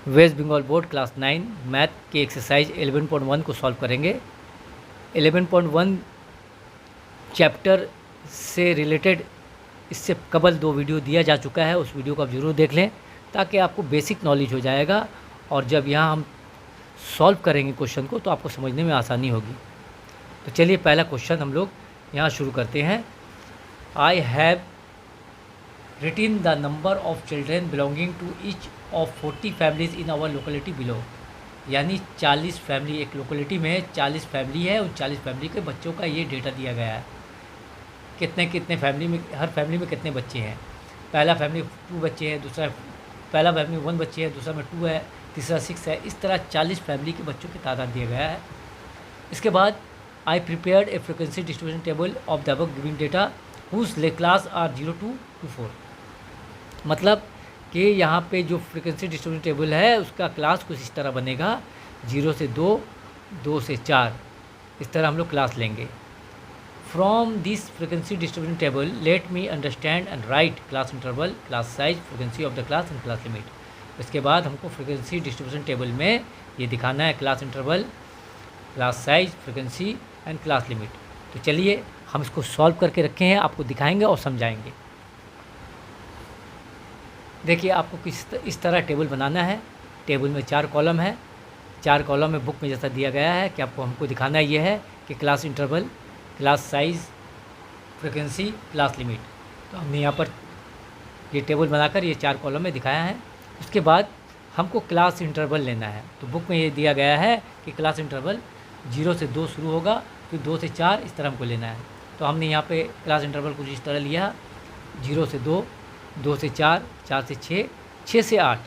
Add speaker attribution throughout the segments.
Speaker 1: Waste Bengal board class 9 math के exercise 11.1 को solve करेंगे। 11.1 चैप्टर से रिलेटेड इससे कबल 2 वीडियो दिया जा चुका है, उस वीडियो को आप ज़रूर देख लें ताकि आपको बेसिक नॉलेज हो जाएगा और जब यहाँ हम सॉल्व करेंगे क्वेश्चन को तो आपको समझने में आसानी होगी। तो चलिए पहला क्वेश्चन हम लोग यहाँ शुरू करते हैं। I have written the number of children belonging to each of 40 families in our locality below. यानी 40 फैमिली, एक लोकेलिटी में 40 फैमिली है, उन 40 फैमिली के बच्चों का ये डेटा दिया गया है। कितने कितने फैमिली में, हर फैमिली में कितने बच्चे हैं। पहला फैमिली 2 बच्चे हैं, दूसरा पहला फैमिली 1 बच्चे हैं, दूसरा में 2 है, तीसरा 6 है। इस तरह 40 फैमिली के बच्चों की तादाद दिया गया है। इसके बाद I prepared a frequency distribution table of the above giving data whose class are 0 to 4। मतलब कि यहाँ पे जो फ्रिक्वेंसी डिस्ट्रीब्यूशन टेबल है उसका क्लास कुछ इस तरह बनेगा, 0 से 2, 2 से 4, इस तरह हम लोग क्लास लेंगे। From this frequency distribution table let me understand and right class interval, class size, frequency of the class and class limit. इसके बाद हमको फ्रिक्वेंसी डिस्ट्रीब्यूशन टेबल में ये दिखाना है class interval, class size, frequency and class limit. तो चलिए हम इसको सॉल्व करके रखे हैं, आपको दिखाएंगे और समझाएंगे। देखिए आपको इस तरह टेबल बनाना है। टेबल में 4 कॉलम है, 4 कॉलम में बुक में जैसा दिया गया है कि आपको हमको दिखाना ये है कि class interval, class size, frequency, class limit. तो हमने यहाँ पर ये टेबल बनाकर ये 4 कॉलम में दिखाया है। उसके बाद हमको क्लास इंटरवल लेना है। तो बुक में ये दिया गया है कि क्लास इंटरवल 0 से 2 शुरू होगा, फिर 2 से 4, इस तरह हमको लेना है। तो हमने यहाँ पे क्लास इंटरवल कुछ इस तरह लिया, 0 से 2, 2 से 4, 4 से 6, 6 से 8।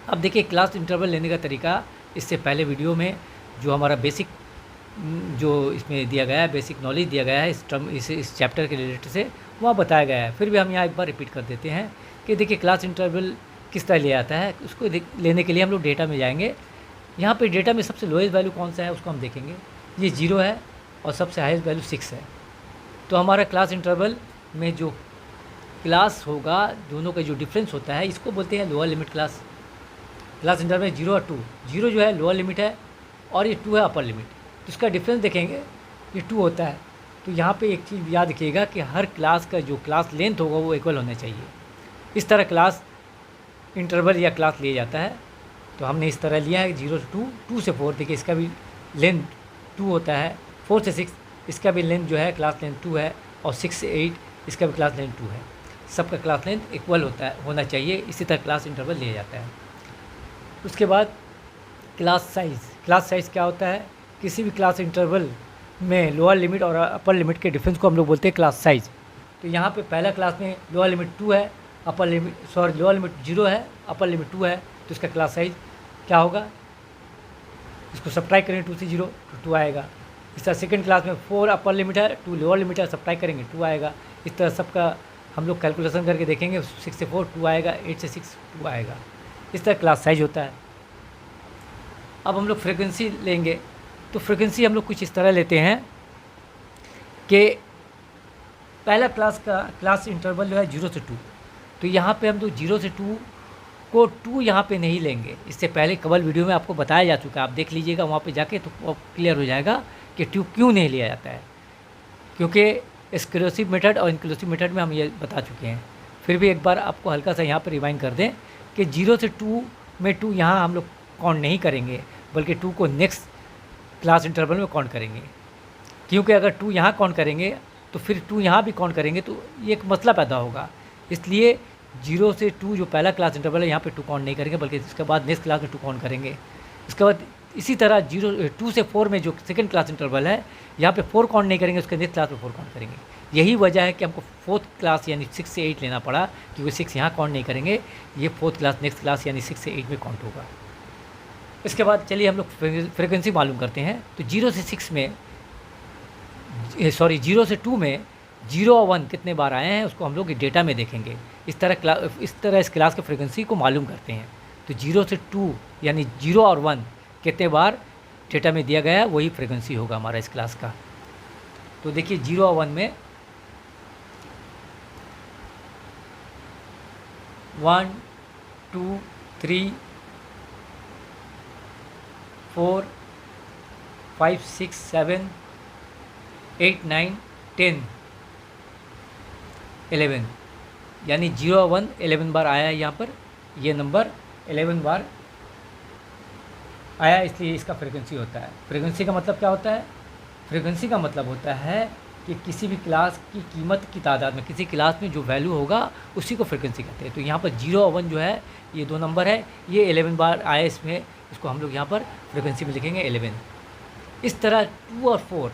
Speaker 1: अब देखिए क्लास इंटरवल लेने का तरीका इससे पहले वीडियो में जो हमारा बेसिक जो इसमें दिया गया है, बेसिक नॉलेज दिया गया है इस चैप्टर के रिलेटेड से, वहाँ बताया गया है। फिर भी हम यहाँ एक बार रिपीट कर देते हैं कि देखिए क्लास इंटरवल किस तरह लिया जाता है। उसको लेने के लिए हम लोग डेटा में जाएंगे। यहाँ पे डेटा में सबसे लोएस्ट वैल्यू कौन सा है उसको हम देखेंगे। ये 0 है और सबसे हाईएस्ट वैल्यू 6 है। तो हमारा क्लास इंटरवल में जो क्लास होगा, दोनों का जो डिफरेंस होता है, इसको बोलते हैं lower limit class. Class interval में 0 और 2, 0 जो है लोअर लिमिट है और ये 2 है अपर लिमिट। तो इसका डिफरेंस देखेंगे, ये 2 होता है। तो यहाँ पे एक चीज़ याद रखिएगा कि हर क्लास का जो क्लास लेंथ होगा वो इक्वल होना चाहिए। इस तरह क्लास इंटरवल या क्लास लिया जाता है। तो हमने इस तरह लिया है 0 से 2, 2 से 4। देखिए इसका भी लेंथ 2 होता है, 4 से 6 इसका भी लेंथ जो है क्लास लेंथ 2 है, और 6 से 8 इसका भी क्लास लेंथ 2 है। सबका क्लास लेंथ इक्वल होना चाहिए। इसी तरह क्लास इंटरवल लिया जाता है। उसके बाद क्लास साइज़। क्लास साइज़ क्या होता है? किसी भी क्लास इंटरवल में लोअर लिमिट और अपर लिमिट के डिफरेंस को हम लोग बोलते हैं क्लास साइज़। तो यहाँ पे पहला क्लास में लोअर लिमिट 2 है, लोअर लिमिट 0 है, अपर लिमिट 2 है। तो इसका क्लास साइज़ क्या होगा? इसको सब्ट्रैक्ट करेंगे 2 से 0 तो 2 आएगा। इस तरह सेकेंड क्लास में 4 अपर लिमिट है, 2 लोअर लिमिट है, सब्ट्रैक्ट करेंगे 2 आएगा। इस तरह सबका हम लोग कैलकुलेशन करके देखेंगे, 6 से 4 2 आएगा, 8 से 6 2 आएगा। इस तरह क्लास साइज होता है। अब हम लोग फ्रीक्वेंसी लेंगे। तो फ्रीक्वेंसी हम लोग कुछ इस तरह लेते हैं कि पहला क्लास इंटरवल जो है 0 से 2। तो यहाँ पे हम लोग 0 से 2 को 2 यहाँ पे नहीं लेंगे। इससे पहले कबल वीडियो में आपको बताया जा चुका है, आप देख लीजिएगा वहाँ पे जाके, तो क्लियर हो जाएगा कि 2 क्यों नहीं लिया जाता है। क्योंकि एक्सक्लूसिव मेथड और इंक्लूसिव मेथड में हम ये बता चुके हैं। फिर भी एक बार आपको हल्का सा यहाँ पर रिवाइंड कर दें कि 0 से 2 में 2 यहाँ हम लोग काउंट नहीं करेंगे, बल्कि 2 को नेक्स्ट क्लास इंटरवल में काउंट करेंगे। क्योंकि अगर 2 यहाँ काउंट करेंगे तो फिर 2 यहाँ भी काउंट करेंगे, तो ये एक मसला पैदा होगा। इसलिए 0 से 2 जो पहला क्लास इंटरवल है यहाँ पे 2 काउंट नहीं करेंगे, बल्कि इसके बाद नेक्स्ट क्लास में 2 काउंट करेंगे। इसके बाद इसी तरह 2 से 4 में जो सेकंड क्लास इंटरवल है, यहाँ पे 4 काउंट नहीं करेंगे, उसके नेक्स्ट क्लास में 4 काउंट करेंगे। यही वजह है कि हमको 4th क्लास यानी 6 से 8 लेना पड़ा, क्योंकि 6 यहाँ काउंट नहीं करेंगे, ये 4th क्लास नेक्स्ट क्लास यानी 6 से 8 में काउंट होगा। इसके बाद चलिए हम लोग फ्रिक्वेंसी मालूम करते हैं। तो 0 से 2 में 0 और 1 कितने बार आए हैं उसको हम लोग डेटा में देखेंगे। इस तरह इस क्लास के फ्रिक्वेंसी को मालूम करते हैं। तो 0 से 2 यानी 0 और 1 कितने बार डेटा में दिया गया है, वही फ्रिक्वेंसी होगा हमारा इस क्लास का। तो देखिए 0 और 1 में 1 2 3 4 5 6 7 8 9 10 11, यानी 0 1 11 बार आया है यहाँ पर। ये नंबर 11 बार आया, इसलिए इसका फ्रीक्वेंसी होता है। फ्रीक्वेंसी का मतलब क्या होता है? फ्रीक्वेंसी का मतलब होता है कि किसी भी क्लास की कीमत की तादाद में, किसी क्लास में जो वैल्यू होगा उसी को फ्रीक्वेंसी कहते हैं। तो यहाँ पर 0 और 1 जो है ये दो नंबर है, ये 11 बार आए इसमें, इसको हम लोग यहाँ पर फ्रीक्वेंसी में लिखेंगे 11। इस तरह 2 और 4,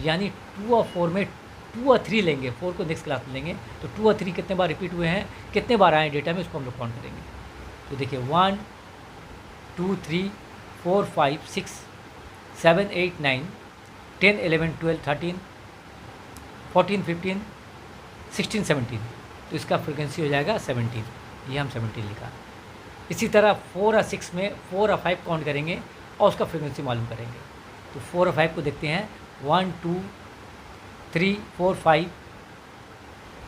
Speaker 1: यानी 2 और 4 में 2 और 3 लेंगे, 4 को नेक्स्ट क्लास में लेंगे, तो 2 और 3 कितने बार रिपीट हुए हैं, कितने बार आए हैं डेटा में, उसको हम लोग काउंट करेंगे। तो देखिए 1 2 3 4 5 6 7 8 9 10 11 12 13 14 15 16 17, तो इसका फ्रीक्वेंसी हो जाएगा 17। ये हम 17 लिखा। इसी तरह 4 और 6 में 4 और 5 काउंट करेंगे और उसका फ्रीक्वेंसी मालूम करेंगे। तो 4 और 5 को देखते हैं, 1 2 3 4 5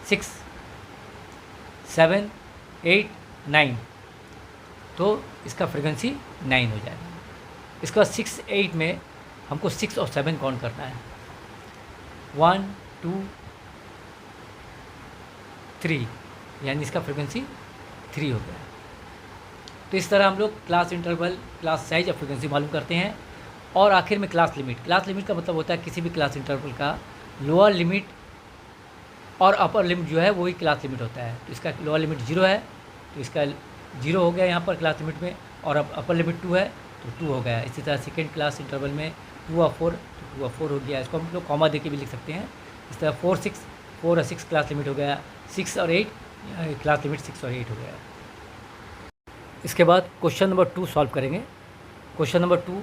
Speaker 1: 6 7 8 9, तो इसका फ्रीक्वेंसी 9 हो जाएगा। इसका 6 8 में हमको 6 और 7 काउंट करना है, 1 2 3, यानी इसका फ्रीक्वेंसी 3 हो गया। तो इस तरह हम लोग क्लास इंटरवल, क्लास साइज और फ्रीक्वेंसी मालूम करते हैं। और आखिर में क्लास लिमिट। क्लास लिमिट का मतलब होता है किसी भी क्लास इंटरवल का लोअर लिमिट और अपर लिमिट जो है वही क्लास लिमिट होता है। तो इसका लोअर लिमिट 0 है, तो इसका 0 हो गया यहाँ पर क्लास लिमिट में, और अब अपर लिमिट 2 है तो 2 हो गया। इसी तरह सेकेंड क्लास इंटरवल में 2 और 4, तो 2 और 4 हो गया। इसको हम लोग कॉमा दे के भी लिख सकते हैं। इस तरह 4 और 6 क्लास लिमिट हो गया, 6 और 8 क्लास लिमिट 6 और 8 हो गया। इसके बाद क्वेश्चन नंबर 2 सॉल्व करेंगे। Question number 2,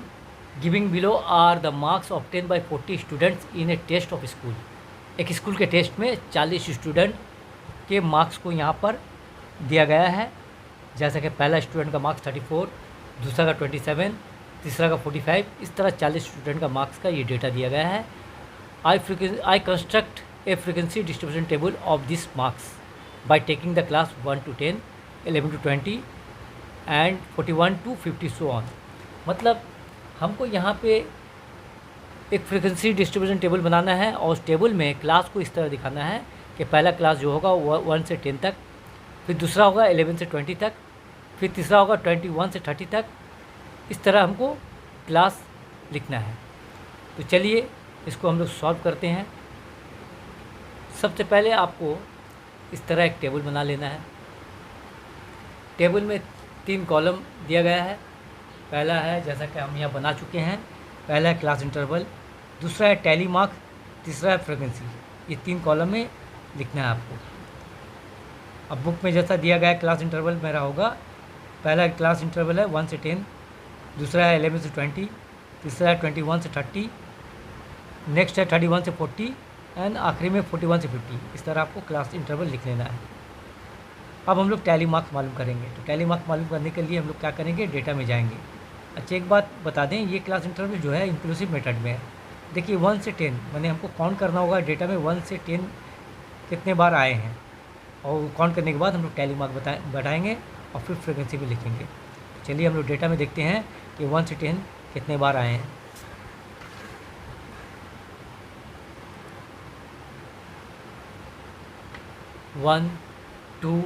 Speaker 1: giving below are the marks obtained by 40 students in a test of school. एक स्कूल के टेस्ट में 40 स्टूडेंट के मार्क्स को यहाँ पर दिया गया है। जैसा कि पहला स्टूडेंट का मार्क्स 34, दूसरा का 27, तीसरा का 45, इस तरह 40 स्टूडेंट का मार्क्स का ये डेटा दिया गया है। I construct a frequency distribution table of this marks by taking the class 1 to 10, 11 to 20 and 41 to 50 so on. मतलब हमको यहाँ पे एक फ्रीक्वेंसी डिस्ट्रीब्यूशन टेबल बनाना है और उस टेबल में क्लास को इस तरह दिखाना है कि पहला क्लास जो होगा वो 1 से 10 तक, फिर दूसरा होगा 11 से 20 तक, फिर तीसरा होगा 21 से 30 तक। इस तरह हमको क्लास लिखना है। तो चलिए इसको हम लोग सॉल्व करते हैं। सबसे पहले आपको इस तरह एक टेबल बना लेना है। टेबल में 3 कॉलम दिया गया है। पहला है, जैसा कि हम यहाँ बना चुके हैं, पहला है क्लास इंटरवल, दूसरा है टैली मार्क्स, तीसरा है फ्रीक्वेंसी। ये 3 कॉलम में लिखना है आपको। अब बुक में जैसा दिया गया है क्लास इंटरवल मेरा होगा, पहला क्लास इंटरवल है 1 से 10, दूसरा है 11 से 20, तीसरा है 21 से 30, नेक्स्ट है 31 से 40 एंड आखिरी में 41 से 50। इस तरह आपको क्लास इंटरवल लिख लेना है। अब हम लोग टैली मार्क्स मालूम करेंगे। तो टैली मार्क्स मालूम करने के लिए हम लोग क्या करेंगे, डेटा में जाएंगे। अच्छा, एक बात बता दें, ये क्लास इंटरवल जो है इंक्लूसिव मेथड में है। देखिए 1 से 10 मैंने हमको काउंट करना होगा डेटा में 1 से 10 कितने बार आए हैं, और काउंट करने के बाद हम लोग टैली मार्क बढ़ाएंगे और फिर फ्रीक्वेंसी भी लिखेंगे। चलिए हम लोग डेटा में देखते हैं कि 1 से 10 कितने बार आए हैं। वन 2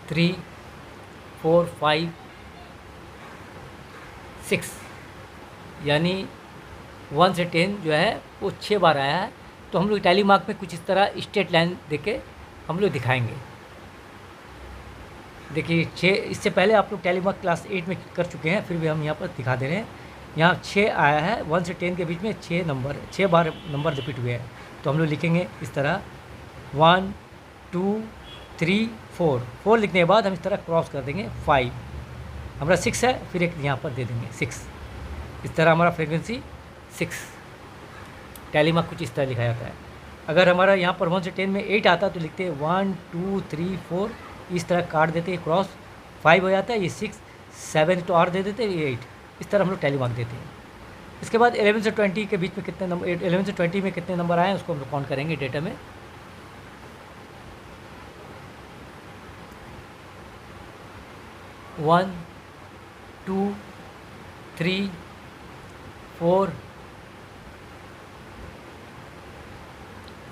Speaker 1: 3 4 5 6, यानी 1 से 10 जो है वो 6 बार आया है। तो हम लोग टैली मार्क में कुछ इस तरह स्ट्रेट लाइन देके हम लोग दिखाएंगे। देखिए 6, इससे पहले आप लोग टैली मार्क क्लास 8 में कर चुके हैं, फिर भी हम यहाँ पर दिखा दे रहे हैं। यहाँ 6 आया है, 1 से 10 के बीच में 6 बार नंबर रिपीट हुए हैं। तो हम लोग लिखेंगे इस तरह 1 2 3 4 लिखने के बाद हम इस तरह क्रॉस कर देंगे 5, हमारा 6 है, फिर एक यहाँ पर दे देंगे 6। इस तरह हमारा फ्रीक्वेंसी 6। टैली मार्क कुछ इस तरह लिखा जाता है। अगर हमारा यहाँ पर 1 से 10 में 8 आता तो लिखते हैं 1 2 3 4, इस तरह काट देते हैं क्रॉस, 5 हो जाता है, ये 6 7 तो और दे देते हैं, ये 8। इस तरह हम लोग टैली मार्क देते हैं। इसके बाद 11 से 20 के बीच में कितने नंबर, 11 से 20 में कितने नंबर आए हैं उसको हम लोग काउंट करेंगे डेटा में। 1 2 3 4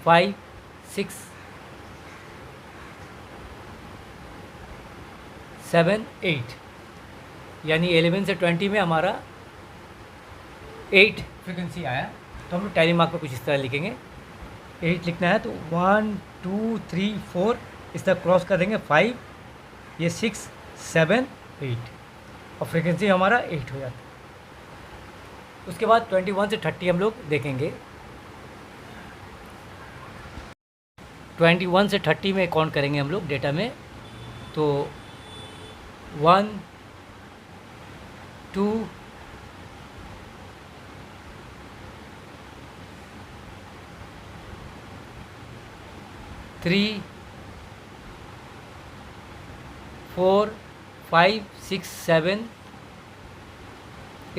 Speaker 1: 5 6 7 8, यानी 11 से 20 में हमारा 8 फ्रिक्वेंसी आया। तो हम लोग टैली मार्क पर कुछ इस तरह लिखेंगे। 8 लिखना है तो 1 2 3 4 इस तरह क्रॉस कर देंगे, 5, ये 6 7 8 और फ्रिक्वेंसी हमारा 8 हो जाता है। उसके बाद 21 से 30 हम लोग देखेंगे। 21 से 30 में काउंट करेंगे हम लोग डेटा में, तो 1 2 3 4 5 6 7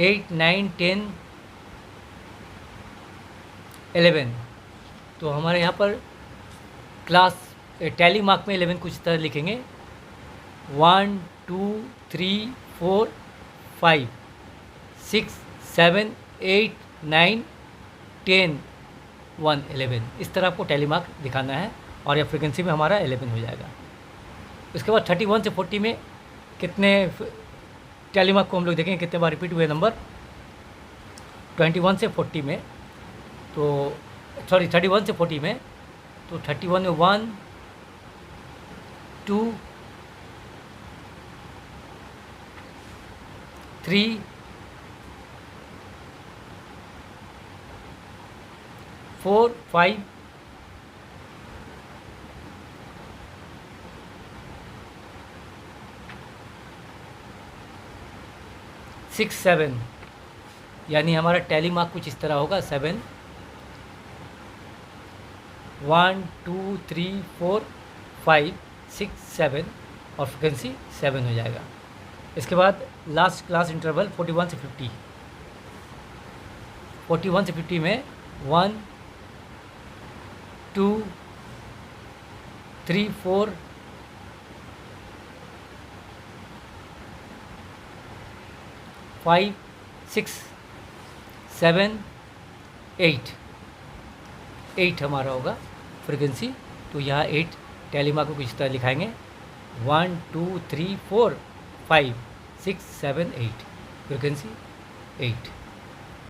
Speaker 1: 8 9 10 11। तो हमारे यहाँ पर क्लास टैली मार्क में 11 कुछ तरह लिखेंगे। 1 2 3 4 5 6 7 8 9 10 1 11, इस तरह आपको टैली मार्क दिखाना है और यह फ्रिक्वेंसी में हमारा 11 हो जाएगा। उसके बाद 31 से 40 में कितने टैली मार्क को हम लोग देखेंगे कितने बार रिपीट हुए नंबर। 21 से 40 में तो 31 से 40 में तो 31 में 1 2 3 4 5 6 7, यानी हमारा टैली मार्क कुछ इस तरह होगा। 7 1 2 3 4 5 6 7 और फ्रिक्वेंसी 7 हो जाएगा। इसके बाद लास्ट क्लास इंटरवल 41 से 50। 41 से 50 में 1 2 3 4 5 6 7 8 8 हमारा होगा फ्रिक्वेंसी। तो यहाँ 8 टैली मार्क को कुछ तरह लिखाएंगे। 1 2 3 4 5 6 7 8 फ्रिक्वेंसी 8।